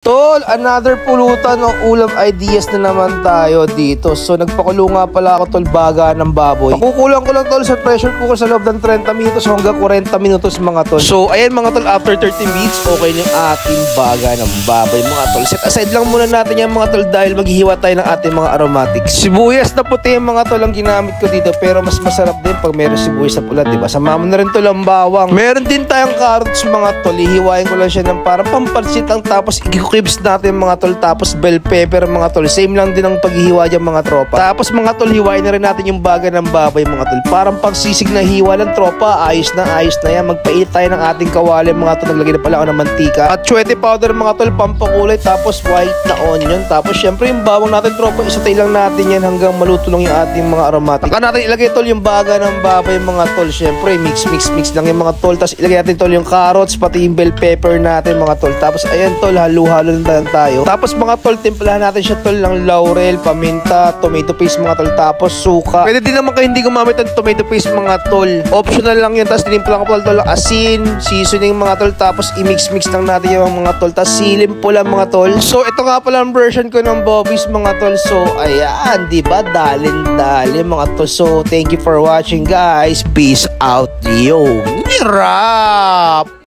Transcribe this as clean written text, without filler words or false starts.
Tol, another pulutan o ulam ideas na naman tayo dito. So nagpakulo nga pala ako tol baga ng baboy. Kukulang ko lang tol sa pressure cooker sa loob ng 30 minutos hanggang 40 minutos mga tol. So ayan mga tol, after 30 minutes okay na yung ating baga ng baboy mga tol. Set aside lang muna natin yan mga tol dahil maghihiwa tayo ng ating mga aromatics. Sibuyas na puti yung mga tol ang ginamit ko dito, pero mas masarap din pag meron sibuyas na pula, diba? Sama mo na rin tol ang bawang. Meron din tayong carrots mga tol. Hihiwain ko lang siya ng parang pampansit lang, tapos cubes natin mga tol, tapos bell pepper mga tol. Same lang din ang paghihiwa dyan mga tropa. Tapos mga tol, hiwain na rin natin yung baga ng baboy mga tol. Parang pagsisig na hiwa ng tropa. Ayos na yan. Magpait tayo ng ating kawali mga tol. Naglagay na pala ako ng mantika at chwete powder mga tol, pampakulay, tapos white na onion. Tapos syempre yung bawang natin tropa, isatay lang natin yan hanggang maluto lang yung ating mga aromatic. Saka natin ilagay tol yung baga ng baboy mga tol. Syempre mix lang yung mga tol. Tapos ilagay natin tol yung carrots, pati yung bell pepper natin mga tol. Tapos ayan tol, halo-halo lang tayo. Tapos mga tol, timplahan natin siya tol ng laurel, paminta, tomato paste mga tol, tapos suka. Pwede din naman kayo hindi gumamit ng tomato paste mga tol. Optional lang yun. Tapos tinimpla ko tol asin, seasoning mga tol, tapos i-mix lang natin yung mga tol. Tapos silim pula mga tol. So ito nga pala ang version ko ng Bobby's mga tol. So ayan, diba? Dalin mga tol. So thank you for watching guys. Peace out yo. Nirap!